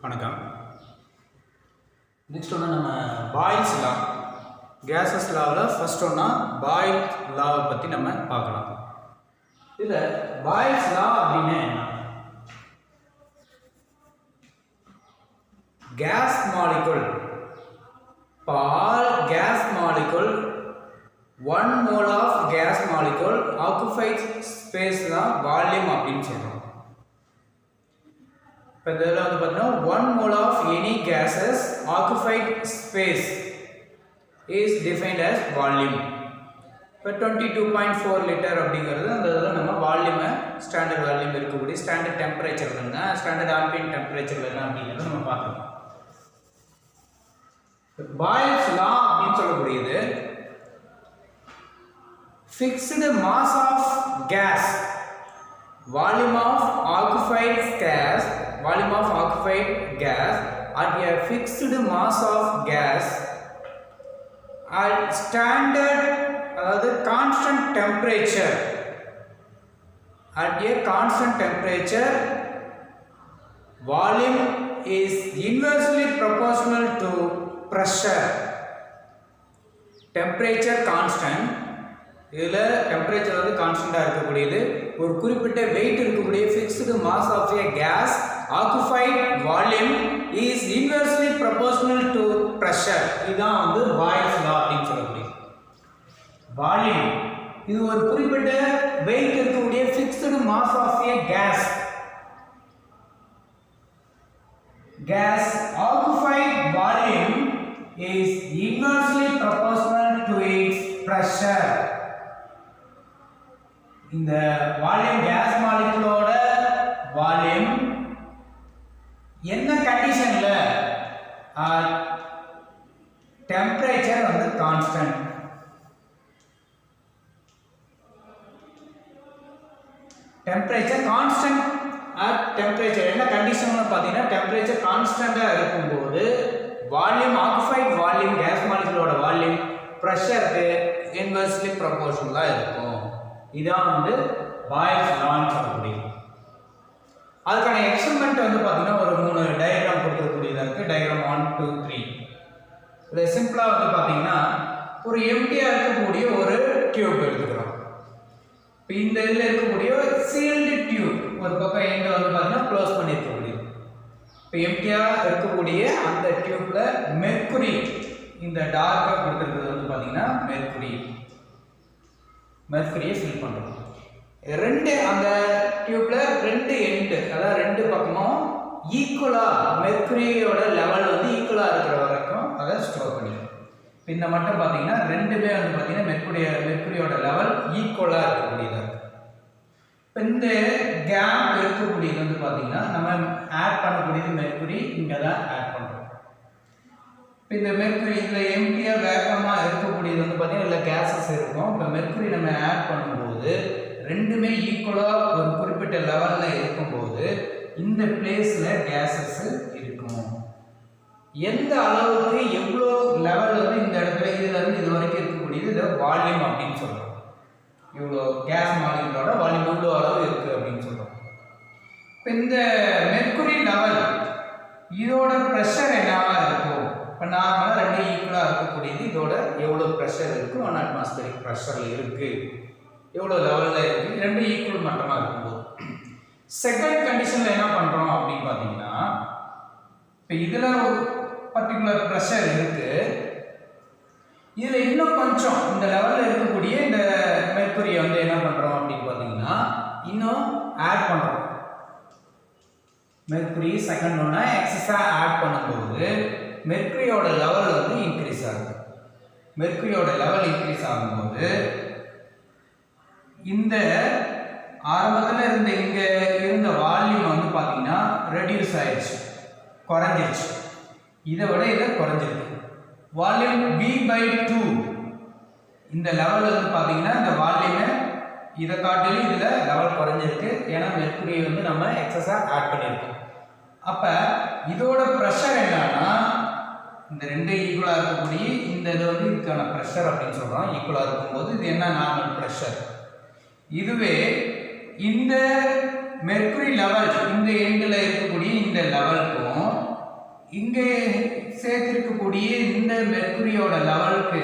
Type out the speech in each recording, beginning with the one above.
வணக்கம். நெக்ஸ்ட் ஒன்று நம்ம பாயில்ஸ் லா, கேஸஸ் லாவில் ஃபர்ஸ்ட் ஒன்றா பாயில்ஸ் லாவை பற்றி நம்ம பார்க்கலாம். இதில் பாயில்ஸ் லா அப்படின்னு என்ன? Gas molecule, all gas molecule 1 mole of gas molecule occupies space தான் volume அப்படின்னு சொல்றோம். இப்போ இதில் வந்து பார்த்தீங்கன்னா 1 mole of any gases occupied space is defined as volume. இப்போ 22.4 லிட்டர் அப்படிங்கிறது அந்த இதில் நம்ம வால்யூமை ஸ்டாண்டர்ட் வால்யூம் இருக்கக்கூடிய ஸ்டாண்டர்ட் டெம்பரேச்சர் என்ன, ஸ்டாண்டர்ட் ஆம்பியன்ட் டெம்பரேச்சர் என்ன அப்படிங்கிறத நம்ம பார்க்கலாம். பாயில்ஸ் லா அப்படின்னு சொல்லக்கூடியது fixed mass of gas, volume of occupied gas, volume of occupied gas at a fixed mass of gas at standard அதாவது constant temperature, at a constant temperature volume is inversely proportional to pressure. Temperature constant, இதில் temperature வந்து கான்ஸ்டண்டாக இருக்கக்கூடியது, ஒரு குறிப்பிட்ட weight இருக்கக்கூடிய fixed mass of a gas occupied volume is inversely proportional to pressure. இதுதான் வந்து பாயில்ஸ் லா அப்படின்னு சொல்லக்கூடியது. வால்யூம் இது ஒரு குறிப்பிட்ட வெயிட் இருக்கக்கூடிய fixed mass of a gas, gas occupied volume is inversely proportional to its pressure. இந்த வால்யூம் கேஸ் மாலிகுலோட வால்யூம் என்ன கண்டிஷன்ல டெம்பரேச்சர் வந்து constant, temperature constant at temperature என்ன கண்டிஷன்ல பார்த்தீங்கன்னா டெம்பரேச்சர் கான்ஸ்டண்டாக இருக்கும்போது வால்யூம் ஆக்குபைட் வால்யூம் கேஸ் மாலிகுலோட வால்யூம் ப்ரெஷருக்கு இன்வெர்ஸ்லி ப்ரொபோர்ஷனலாக இருக்கும். இதான் வந்து பாயில்ஸ் லான்னு சொல்லக்கூடியது. அதுக்கான எக்ஸ்பெரிமெண்ட் வந்து பார்த்தீங்கன்னா ஒரு 3 டயக்ராம் கொடுக்கக்கூடியதாக இருக்குது. டயக்ராம் 1, 2, 3. இதில் சிம்பிளாக வந்து பார்த்தீங்கன்னா ஒரு எம்டியாக இருக்கக்கூடிய ஒரு டியூப் எடுத்துக்கிறோம். இப்போ இந்த இதில் இருக்கக்கூடிய சீல்டு டியூப், ஒரு பக்கம் எங்கே வந்து பார்த்தீங்கன்னா க்ளோஸ் பண்ணி இருக்கக்கூடியது. இப்போ எம்டியாக இருக்கக்கூடிய அந்த டியூப்பில் மெர்க்குரி, இந்த டார்க்காக கொடுத்துருக்கிறது வந்து பார்த்தீங்கன்னா மெர்க்குரியை ஃபில் பண்ணுறோம். அந்த டியூப்பில் 2 எண்டு, அதாவது 2 பக்கமும் ஈக்குவலாக மெர்க்குரியோட லெவல் வந்து ஈக்குவலாக இருக்கிற வரைக்கும் அதை ஸ்டோர் பண்ணிடுறோம். இந்த மட்டும் பார்த்தீங்கன்னா ரெண்டுமே வந்து பார்த்தீங்கன்னா மெர்க்குரியோட லெவல் ஈக்குவலாக இருக்கக்கூடியது. இப்போ இந்த கேப் இருக்கக்கூடியது வந்து பார்த்தீங்கன்னா நம்ம ஆட் பண்ணக்கூடியது மெர்க்குரி இங்கே தான் ஆட் பண்ணுறோம். இப்போ இந்த மெர்க்குரி இதில் எம்டியாக வேகமாக இருக்கக்கூடியது வந்து பார்த்தீங்கன்னா இல்லை கேஸஸ் இருக்கும். இப்போ மெர்க்குரி நம்ம ஆட் பண்ணும்போது ரெண்டுமே ஈக்குவலாக ஒரு குறிப்பிட்ட லெவலில் இருக்கும்போது இந்த பிளேஸில் கேஸஸ் இருக்கும். எந்த அளவுக்கு எவ்வளோ லெவல் வந்து இந்த இடத்துல இதுலேருந்து இது வரைக்கும் இருக்கக்கூடியது இதை வால்யூம் அப்படின்னு சொல்கிறோம். இவ்வளோ கேஸ் மாலிகுலோட வால்யூம் இவ்வளோ அளவு இருக்குது அப்படின்னு சொல்கிறோம். இப்போ இந்த மெர்க்குரி லெவல் இதோட ப்ரெஷர் என்னவா இருக்கும்? இப்போ நார்மலாக 2 ஈக்குவலாக இருக்கக்கூடியது இதோட எவ்வளோ ப்ரெஷர் இருக்குது, 1 அட்மாஸ்பியரிக் ப்ரெஷரில் இருக்குது, எவ்வளோ லெவலில் இருக்குது, 2 ஈக்குவல் மட்டமாக இருக்கும்போது செகண்ட் கண்டிஷனில் என்ன பண்ணுறோம் அப்படின்னு பார்த்தீங்கன்னா இப்போ இதில் ஒரு பர்டிகுலர் ப்ரெஷர் இருக்குது, இதில் இன்னும் கொஞ்சம் இந்த லெவலில் இருக்கக்கூடிய இந்த மெர்க்குரியை வந்து என்ன பண்ணுறோம் அப்படின்னு பார்த்தீங்கன்னா இன்னும் ஆட் பண்ணுறோம். மெர்க்குரி செகண்ட் ஒன்று எக்ஸஸாக ஆட் பண்ணும்போது மெர்க்குரியோட லெவல் வந்து இன்க்ரீஸ் ஆகுது. மெர்க்குரியோட லெவல் இன்க்ரீஸ் ஆகும்போது இந்த ஆரம்பத்தில் இருந்த இங்கே இருந்த வால்யூம் வந்து பார்த்தீங்கன்னா ரெடியூஸ் ஆயிடுச்சு, குறைஞ்சிருச்சு. இதை விட இதை குறைஞ்சிருக்கு. வால்யூம் V/2 இந்த லெவல் வந்து பார்த்தீங்கன்னா இந்த வால்யூமை இதை காட்டிலும் இதில் லெவல் குறைஞ்சிருக்கு. ஏன்னா மெர்க்குரியை வந்து நம்ம எக்ஸஸாக ஆட் பண்ணியிருக்கோம். அப்போ இதோட ப்ரெஷர் என்னன்னா இந்த 2 ஈக்குவலாக இருக்கக்கூடிய இந்த இது வந்து இதுக்கான ப்ரெஷர் அப்படின்னு சொல்கிறோம். ஈக்குவலாக இருக்கும்போது இது என்ன நார்மல் ப்ரெஷர். இதுவே இந்த மெர்க்குரி லெவல் இந்த எண்டில் இருக்கக்கூடிய இந்த லெவலுக்கும் இங்கே சேர்த்திருக்கக்கூடிய இந்த மெர்க்குரியோட லெவலுக்கு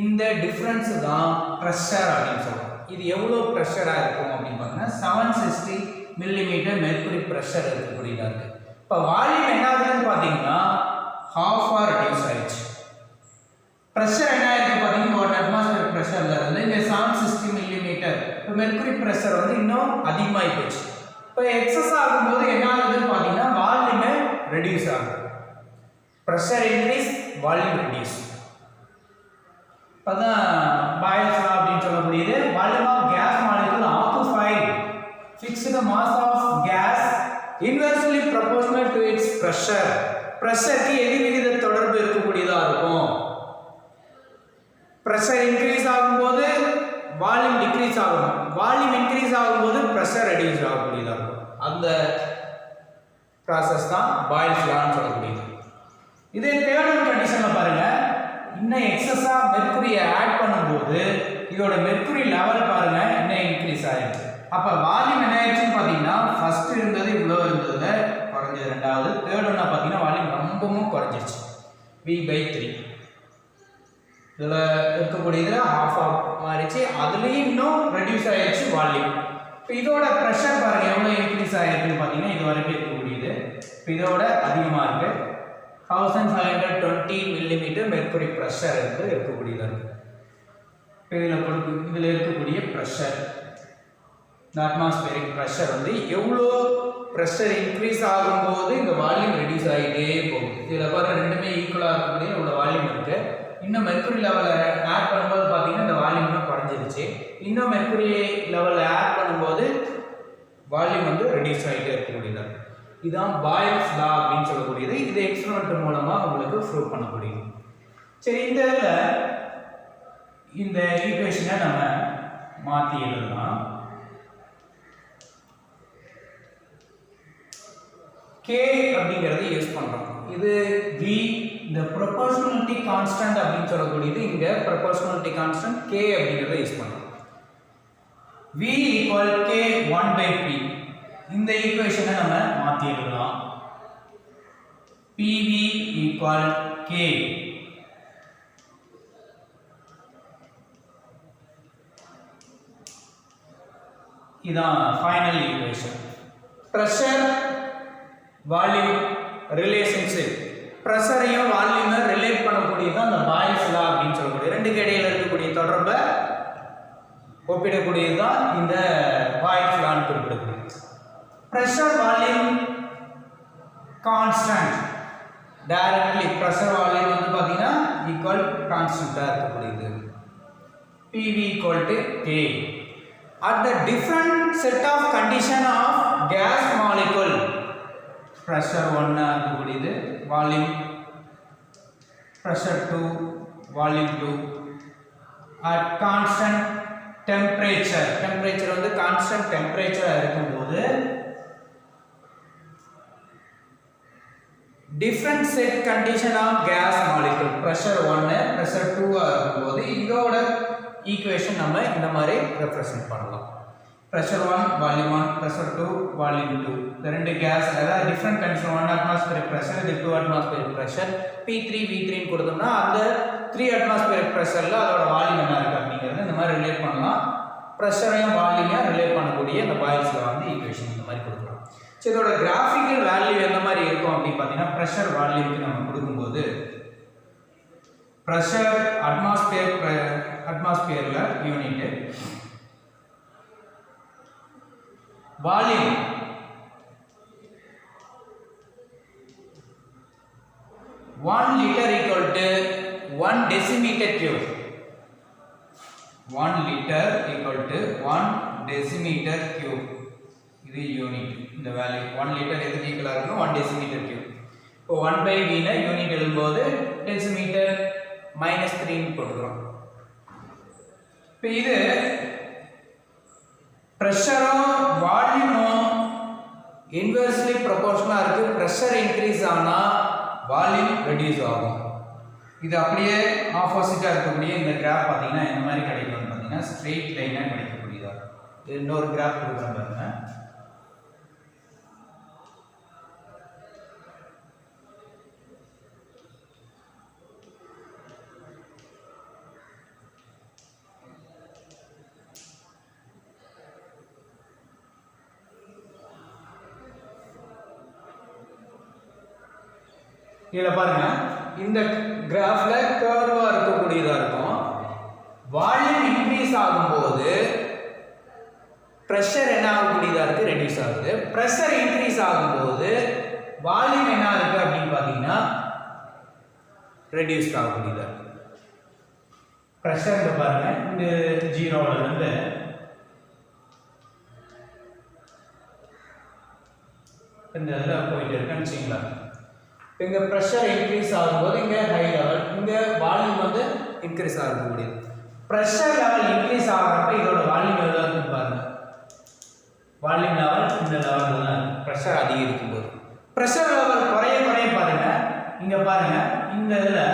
இந்த டிஃபரன்ஸ் தான் ப்ரெஷர் அப்படின்னு சொல்றோம். இது எவ்வளோ ப்ரெஷராக இருக்கும் அப்படின்னு பார்த்தீங்கன்னா 760 மில்லிமீட்டர் மெர்க்குரி ப்ரெஷர் இருக்கக்கூடியதாக இருக்கு. இப்போ வால்யூம் என்ன ஆகுதுன்னு பார்த்தீங்கன்னா ஹாஃபாக ரெடியூஸ் ஆயிடுச்சு. ப்ரெஷர் என்ன ஆயிருக்கு பார்த்தீங்கன்னா 1 அட்மாஸ்பியர் ப்ரெஷர்ல இருந்து இங்கே 760 மில்லிமீட்டர் இப்போ மெர்க்குரி ப்ரெஷர் வந்து இன்னும் அதிகமாகி போச்சு. இப்போ எக்ஸஸ் ஆகும்போது என்ன ஆகுதுன்னு பார்த்தீங்கன்னா வால்யூமே ரெடியூஸ் ஆகுது. Pressure increase, volume reduce. இப்போதான் பாயில்ஸ் லா அப்படின்னு சொல்லக்கூடியது. Volume of gas molecule occupied fixed mass of gas inversely proportional to its pressure. ப்ரெஷருக்கு எதிர்விகித தொடர்பு இருக்கக்கூடியதாக இருக்கும். ப்ரெஷர் இன்க்ரீஸ் ஆகும்போது வால்யூம் டிக்ரீஸ் ஆகும், வால்யூம் இன்க்ரீஸ் ஆகும்போது ப்ரெஷர் ரெடியூஸ் ஆகக்கூடியதாக இருக்கும். அந்த ப்ராசஸ் தான் பாயில்ஸ் லான்னு சொல்லக்கூடியது. இதே தேர்ட் கண்டிஷனில் பாருங்க, இன்னும் எக்ஸஸா மெர்க்குரியை ஆட் பண்ணும்போது இதோட மெர்க்குரி லெவல் பாருங்க இன்னும் இன்க்ரீஸ் ஆயிடுச்சு. அப்போ வால்யூம் என்ன ஆயிடுச்சுன்னு பார்த்தீங்கன்னா ஃபர்ஸ்ட் இருந்தது இவ்வளோ இருந்ததுல குறைஞ்சது, ரெண்டாவது தேர்ட் ஒன்னா பார்த்தீங்கன்னா வால்யூம் ரொம்பவும் குறைஞ்சிருச்சு, V/3. இதில் இருக்கக்கூடியது ஹாஃப் ஆஃப் மாறிச்சு, அதுலேயும் இன்னும் ரெடியூஸ் ஆயிடுச்சு வால்யூம். இப்போ இதோட ப்ரெஷர் பாருங்க எவ்வளோ இன்க்ரீஸ் ஆயிருக்குன்னு பார்த்தீங்கன்னா இது வரைக்கும் இருக்கக்கூடியது. இப்போ இதோட அதிகமாக இருக்கு, 1520 மில்லிமீட்டர் மெர்க்குரி ப்ரெஷர் இருக்கக்கூடியதாக இருக்கு. இதில் இருக்கக்கூடிய ப்ரெஷர், இந்த அட்மாஸ்பியரிக் ப்ரெஷர் வந்து எவ்வளோ ப்ரெஷர் இன்க்ரீஸ் ஆகும்போது இந்த வால்யூம் ரெடியூஸ் ஆகிட்டே போகுது. இதில் பாருங்க ரெண்டுமே ஈக்குவலாக இருக்கக்கூடிய இவ்வளோ வால்யூம் இருக்கு. இன்னும் மெர்க்குரி லெவலில் ஆட் பண்ணும்போது பார்த்தீங்கன்னா இந்த வால்யூம் இன்னும் குறைஞ்சிருச்சு. இன்னும் மெர்க்குரி லெவலில் ஆட் பண்ணும்போது வால்யூம் வந்து ரெடியூஸ் ஆகிட்டே இருக்கக்கூடியதாக இருக்கு. இதுதான் பாயில்ஸ் லா அப்படின்னு சொல்லக்கூடியது. இது எக்ஸ்பெரிமெண்ட் மூலமா உங்களுக்கு ப்ரூவ் பண்ண முடியும். சரி, இந்த இந்த ஈக்குவேஷனை நம்ம மாற்றி எழுதலாம். K அப்படிங்கறது யூஸ் பண்றோம். இது V, இந்த ப்ரொபோர்ஷனாலிட்டி கான்ஸ்டன்ட் அப்படின்னு சொல்லக்கூடியது. இங்க ப்ரொபோர்ஷனாலிட்டி கான்ஸ்டன்ட் K அப்படிங்கறத யூஸ் பண்றோம். V = K 1/P. இந்த ஈக்குவேஷனை நம்ம மாத்தி எழுதலாம். PV = K. இதான் final equation. Pressure volume relationship, பிரஷரையும் வால்யூமை ரிலேட் பண்ணக்கூடியது அந்த பாயில்ஸ் லா அப்படின்னு சொல்லக்கூடிய ரெண்டுக்கு இடையில இருக்கக்கூடிய தொடர்பை ஒப்பிடக்கூடியது தான் இந்த பாயில்ஸ் லான்னு குறிப்பிடக்கூடியது. Pressure volume constant directly pressure volume வந்து பார்த்தீங்கன்னா ஈக்குவல் கான்ஸ்டன்டா இருக்கக்கூடியது. PV = K. At the different set of condition of gas molecule, pressure 1 இருக்கக்கூடியது, volume pressure 2, volume 2 at constant temperature. Temperature வந்து constant temperature இருக்கும்போது different set condition of gas molecule, pressure 1 pressure 2 இருக்கும்போது இதோட equation நம்ம இந்த மாதிரி represent பண்ணலாம். pressure 1 volume 1, pressure 2 volume 2. இந்த ரெண்டு கேஸ் அதாவது டிஃபரண்ட் கண்டிஷன் 1 atmospheric pressure, இது 2 atmospheric pressure. P3 V3 ன்னு கொடுத்தோம்னா அந்த 3 atmospheric pressureல அதோட வால்யூம் என்ன இருக்கு அப்படிங்கறது இந்த மாதிரி ரிலேட் பண்ணலாம். பிரஷரையும் வால்யூமையும் ரிலேட் பண்ணக்கூடிய இந்த பாயில்ஸ்ல வந்து ஈக்குவேஷன் இந்த மாதிரி கொடுக்கலாம். சரி, இதோட கிராஃபிக்கல் வேல்யூ எந்த மாதிரி இருக்கும் அப்படின்னு பார்த்தீங்கன்னா பிரஷர் வால்யூம்க்கு நம்ம கொடுக்கும்போது pressure அட்மாஸ்பியர்ல unit, volume (1 liter = 1 decimeter cube). 1 liter = 1 decimeter cube. இது யூனிட். இந்த வேல்யூ 1 லிட்டர் எதுக்கு ஈக்குவலா இருக்கும்? 1 decimeter cube. இப்போ 1/V ல யூனிட் எழுதும்போது டெசிமீட்டர் -3 ன்னு போட்டுக்கிறோம். இப்போ இது பிரஷரும் வால்யூமும் இன்வெர்ஸ்லி ப்ரொபோர்ஷனலா இருக்கு. பிரஷர் இன்க்ரீஸ் ஆனா வால்யூம் ரெடியூஸ் ஆகும். இது அப்படியே ஆப்போசிட்டா இருக்கக்கூடிய இந்த கிராஃப் பார்த்தீங்கன்னா இந்த மாதிரி கிடைக்கும். பார்த்தீங்கன்னா ஸ்ட்ரெயிட் லைனா கிடைக்கக்கூடியதா. இன்னொரு கிராஃப் கொடுக்குறேன் பாருங்க. இதில் பாருங்க, இந்த கிராஃப்ல கர்வா இருக்கக்கூடியதா இருக்கும். வால்யூம் இன்க்ரீஸ் ஆகும்போது ப்ரெஷர் என்ன ஆகக்கூடியதா இருக்கு, ரெடியூஸ் ஆகுது. ப்ரெஷர் இன்க்ரீஸ் ஆகும்போது வால்யூம் என்ன இருக்கு அப்படின்னு பார்த்தீங்கன்னா ரெடியூஸ் ஆகக்கூடியதா இருக்கு. ப்ரெஷர் பாருங்க, இந்த 0ல இருந்து இந்த இதில் போயிட்டு இருக்குன்னு வச்சுங்களா. இங்கே ப்ரெஷர் இன்க்ரீஸ் ஆகும்போது இங்கே ஹை லெவல், இங்கே வால்யூம் வந்து இன்க்ரீஸ் ஆகக்கூடியது. ப்ரெஷர் லெவல் இன்க்ரீஸ் ஆகிறப்ப இதோட வால்யூம் எவ்வளோ இருக்குன்னு பாருங்க. வால்யூம் லெவல் இந்த லெவலில் தான் இருக்கு ப்ரெஷர் அதிகரிக்கும் போது. ப்ரெஷர் லெவல் குறைய குறைய பாருங்க, இங்கே பாருங்க இந்த இதில்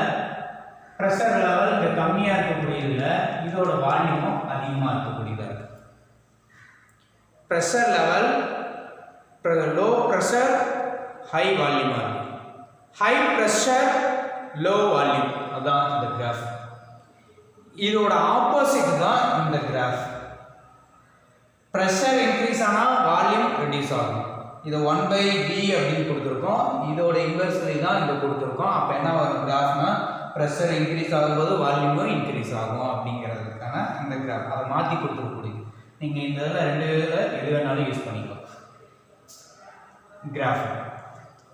ப்ரெஷர் லெவல் இங்கே கம்மியாக இருக்கக்கூடியதில் இதோட வால்யூமும் அதிகமாக இருக்கக்கூடியதாக இருக்கு. Pressure level low pressure high வால்யூமாக இருக்கும், ஹை ப்ரெஷர் லோ வால்யூம், அதான் இந்த கிராஃப். இதோட ஆப்போசிட் தான் இந்த கிராஃப். ப்ரெஷர் இன்க்ரீஸ் ஆனால் வால்யூம் ரெடியூஸ் ஆகும். இது 1/V அப்படின்னு கொடுத்துருக்கோம், இதோட இன்வெர்ஸ்லி தான் இங்கே கொடுத்துருக்கோம். அப்போ என்ன வரும் கிராஃப்னா, ப்ரெஷர் இன்க்ரீஸ் ஆகும்போது வால்யூமும் இன்க்ரீஸ் ஆகும் அப்படிங்கிறதுக்கான இந்த கிராஃப். அதை மாற்றி கொடுத்துருக்கக்கூடியது. நீங்கள் இந்த இதில் ரெண்டு இதில் எது வேணாலும் யூஸ் பண்ணிக்கலாம் கிராஃப்.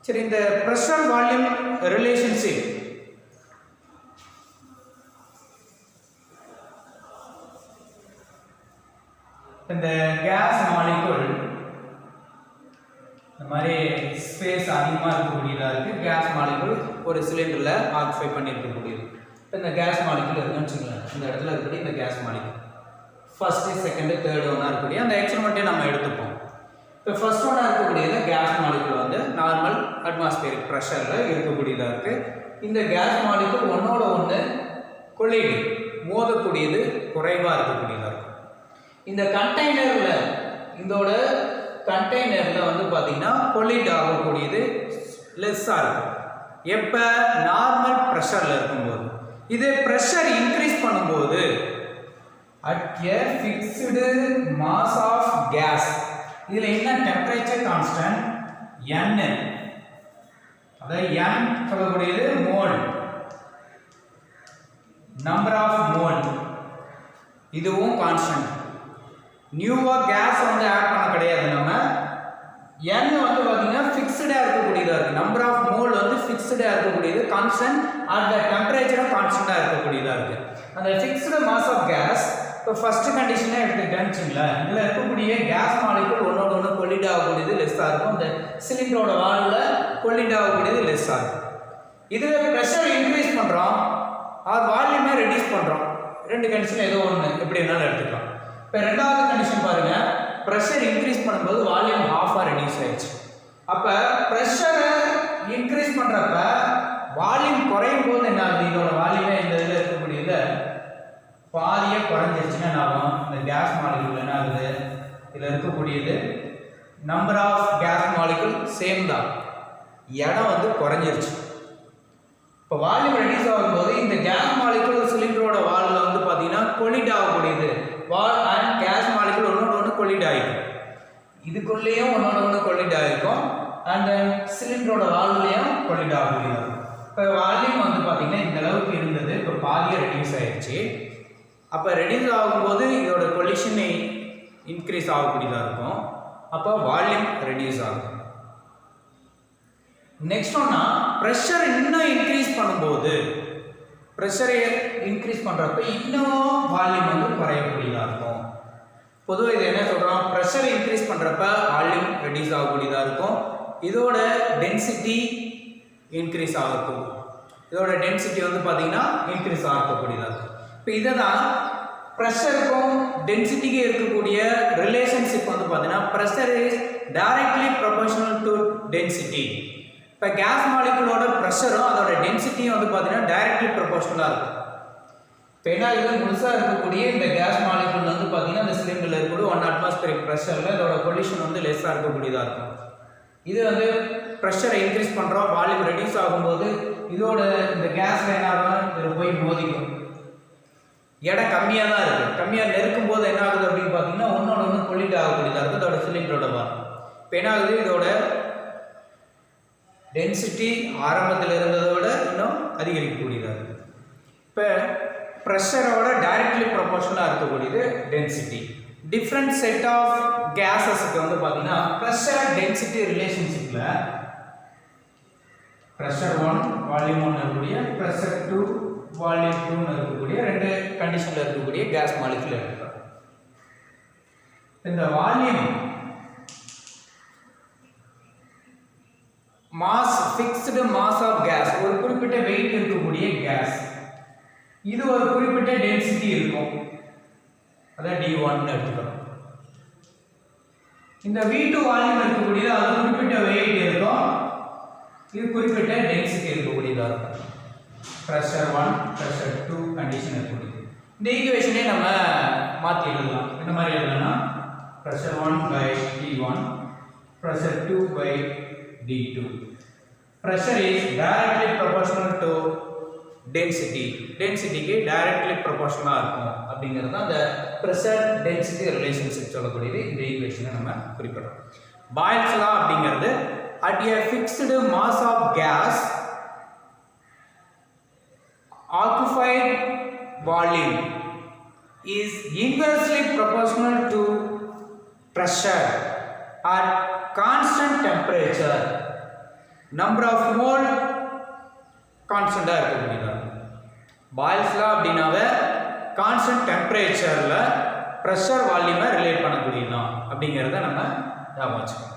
சரி, இந்த ப்ரெஷர் வால்யூம் ரிலேஷன்ஷிப் இந்த கேஸ் மாலிகுல் இந்த மாதிரி ஸ்பேஸ் அதிகமாக இருக்கக்கூடியதாக இருக்குது. கேஸ் மாலிகுல் ஒரு சிலிண்டரில் ஆக்குபை பண்ணியிருக்கக்கூடியது. இப்போ இந்த கேஸ் மாலிகுல் இருக்குன்னு வச்சுக்கலாம். இந்த இடத்துல இருக்கக்கூடிய இந்த gas molecule first second third ஒன்றா இருக்கக்கூடிய அந்த எக்ஸ்பெரிமெண்ட்டை நம்ம எடுத்துப்போம். இப்போ ஃபர்ஸ்ட் ஒன்றா இருக்கக்கூடியது கேஸ் மாலிகுல் வந்து நார்மல் அட்மாஸ்பியரிக் ப்ரெஷரில் இருக்கக்கூடியதாக இருக்குது. இந்த கேஸ் மாலிகுல் ஒன்றோட ஒன்று கொலைடு மோதக்கூடியது குறைவாக இருக்கக்கூடியதாக இருக்கும். இந்த கண்டெய்னரில் இதோட கண்டெய்னரில் வந்து பார்த்தீங்கன்னா கொலைட் ஆகக்கூடியது லெஸ்ஸாக இருக்கும் எப்போ நார்மல் ப்ரெஷரில் இருக்கும்போது. இதே ப்ரெஷர் இன்க்ரீஸ் பண்ணும்போது at a fixed mass of gas, இதில் என்ன டெம்பரேச்சர் கான்ஸ்டன்ட் n, அதாவது n சொல்லக்கூடியது மோல், நம்பர் ஆஃப் மோல், இதுவும் கான்ஸ்டன்ட். நியூவாக கேஸ் வந்து ஆட் பண்ண கிடையாது. நம்ம n வந்து பார்த்தீங்கன்னா ஃபிக்ஸ்டாக இருக்கக்கூடியதாக இருக்குது. நம்பர் ஆஃப் மோல் வந்து ஃபிக்ஸ்டாக இருக்கக்கூடியது, கான்ஸ்டன்ட். அந்த டெம்பரேச்சரும் கான்ஸ்டன்டாக இருக்கக்கூடியதாக இருக்குது. அந்த ஃபிக்ஸ்டு மாஸ் ஆஃப் கேஸ் இப்போ ஃபர்ஸ்ட் கண்டிஷனே எடுத்துக்கிட்டேன்னு இதில் இருக்கக்கூடிய கேஸ் மாலிகுல் ஒன்றோட ஒன்று கொலிட் ஆகக்கூடியது லெஸ்ஸாக இருக்கும். இந்த சிலிண்டரோட வால்வில் கொலிட் ஆகக்கூடியது லெஸ்ஸாக இருக்கும். இதில் ப்ரெஷர் இன்க்ரீஸ் பண்ணுறோம் ஆர் வால்யூமே ரெடியூஸ் பண்ணுறோம். ரெண்டு கண்டிஷன் ஏதோ ஒன்று எப்படி வேணாலும் எடுத்துக்கலாம். இப்போ ரெண்டாவது கண்டிஷன் பாருங்கள், ப்ரெஷர் இன்க்ரீஸ் பண்ணும்போது வால்யூம் ஹாஃபாக ரெடியூஸ் ஆயிடுச்சு. அப்போ ப்ரெஷரை இன்க்ரீஸ் பண்ணுறப்ப வால்யூம் குறையும் போது என்ன ஆகுது, இதோட வால்யூமே இந்த இதில் இருக்கக்கூடியது பாதியை குறைஞ்சிருச்சுன்னா என்ன ஆகும், இந்த கேஸ் மாலிகுல் என்ன ஆகுது, இதில் இருக்கக்கூடியது number of gas molecule same தான், இடம் வந்து குறைஞ்சிருச்சு. இப்போ வால்யூம் ரெடியூஸ் ஆகும்போது இந்த கேஸ் மாலிகுல் சிலிண்டரோட வால்வில் வந்து பார்த்தீங்கன்னா கொலிட் ஆகக்கூடியது, வால் அண்ட் கேஸ் மாலிகுல் ஒன்றோட ஒன்று கொலிட் ஆகிருக்கும். இதுக்குள்ளேயும் ஒன்றோட ஒன்று கொலிட் ஆகிருக்கும் அண்ட் சிலிண்டரோட வால்வ்லேயும் கொலிட் ஆகக்கூடியது. இப்போ வால்யூம் வந்து பார்த்தீங்கன்னா இந்த அளவுக்கு இருந்தது, இப்போ பாதியாக ரெடியூஸ் ஆகிடுச்சு. அப்போ ரெடியூஸ் ஆகும்போது இதோட கொலிஷன் இன்க்ரீஸ் ஆகக்கூடியதாக இருக்கும். அப்போ வால்யூம் ரெடியூஸ் ஆகும். நெக்ஸ்ட் ஒன்னா ப்ரெஷர் இன்னும் இன்க்ரீஸ் பண்ணும்போது, ப்ரெஷரை இன்க்ரீஸ் பண்ணுறப்ப இன்னும் வால்யூம் வந்து குறையக்கூடியதாக இருக்கும். பொதுவாக இது என்ன சொல்கிறோம், ப்ரெஷர் இன்க்ரீஸ் பண்ணுறப்ப வால்யூம் ரெடியூஸ் ஆகக்கூடியதாக இருக்கும். இதோட டென்சிட்டி இன்க்ரீஸ் ஆகக்கூடும். இதோட டென்சிட்டி வந்து பார்த்தீங்கன்னா இன்க்ரீஸ் ஆகக்கூடியதாக இருக்கும். இப்போ இதை தான் ப்ரெஷருக்கும் டென்சிட்டிக்கு இருக்கக்கூடிய ரிலேஷன்ஷிப் வந்து பார்த்தீங்கன்னா pressure is directly proportional to density. இப்போ கேஸ் மாலிகுலோட ப்ரெஷரும் அதோட டென்சிட்டியும் வந்து பார்த்தீங்கன்னா டைரக்ட்லி ப்ரொபோர்ஷனலாக இருக்கும். இப்போ ஏன்னா இது முழுசாக இருக்கக்கூடிய இந்த கேஸ் மாலிகுல் வந்து பார்த்தீங்கன்னா இந்த சிலிண்டரில் இருக்கக்கூடிய 1 அட்மாஸ்பியரிக் ப்ரெஷரில் இதோட பொல்யூஷன் வந்து லெஸ்ஸாக இருக்கக்கூடியதாக இருக்கும். இது வந்து ப்ரெஷரை இன்க்ரீஸ் பண்ணுறோம், வால்யூம் ரெடியூஸ் ஆகும்போது இதோட இந்த கேஸ் லைன் ஆகும், இதில் போய் மோதிக்கும். இடம் கம்மியாக தான் இருக்குது. கம்மியாக நெருக்கும் போது என்ன ஆகுது அப்படின்னு பார்த்தீங்கன்னா ஒன்றோட ஒன்று கொலிட் ஆகக்கூடியதாக இருக்குது இதோட சிலிண்டரோட வால். இப்போ என்ன ஆகுது, இதோட டென்சிட்டி ஆரம்பத்தில் இருந்ததை விட இன்னும் அதிகரிக்கக்கூடியதாக இருக்குது. இப்போ ப்ரெஷரோட டைரக்ட்லி ப்ரொபோர்ஷனலாக இருக்கக்கூடியது டென்சிட்டி. டிஃப்ரெண்ட் செட் ஆஃப் கேஸஸுக்கு வந்து பார்த்தீங்கன்னா ப்ரெஷர் டென்சிட்டி ரிலேஷன்ஷிப்பில் ப்ரெஷர் 1 வால்யூம் 1 இருக்கக்கூடிய ப்ரெஷர் 2 வால்யூம் 2 இருக்கக்கூடிய ரெண்டு கண்டிஷனில் இருக்கக்கூடிய கேஸ் மாலிகுல் எடுத்துக்கிறோம். இந்த volume mass fixed mass of gas, ஒரு குறிப்பிட்ட வெயிட் இருக்கக்கூடிய கேஸ், இது ஒரு குறிப்பிட்ட டென்சிட்டி இருக்கும், அதான் D1 எடுத்துக்கிறோம். இந்த V2 வால்யூம் இருக்கக்கூடியது அது குறிப்பிட்ட வெயிட் இருக்கும், இது குறிப்பிட்ட டென்சிட்டி இருக்கக்கூடியதாக இருக்கும். ப்ரெஷர் 1 ப்ரெஷர் 2 கண்டிஷன் இருக்கக்கூடியது. இந்த ஈக்குவேஷனே நம்ம மாற்றி எழுதலாம். இந்த மாதிரி எழுதலாம், pressure 1 by T1 pressure 2 by D2. Pressure is directly proportional to density. டென்சிட்டிக்கு டைரக்ட்லி ப்ரொபோர்ஷனலாக இருக்கும் அப்படிங்கிறது அந்த ப்ரெஷர் டென்சிட்டி ரிலேஷன்ஷிப் சொல்லக்கூடியது. இந்த ஈக்குவேஷனை நம்ம குறிப்பிடுறோம். பாயில்ஸ் லா அப்படிங்கிறது at a fixed mass of gas occupied volume is inversely proportional to pressure at constant temperature. Number of mole கான்ஸ்டண்டாக இருக்கக்கூடியதா. பாயில்ஸ் லா அப்படின்னாவே கான்ஸ்டன்ட் டெம்பரேச்சரில் ப்ரெஷர் வால்யூமை ரிலேட் பண்ணக்கூடியதான் அப்படிங்கிறத நம்ம ஞாபகம் வச்சுக்கணும்.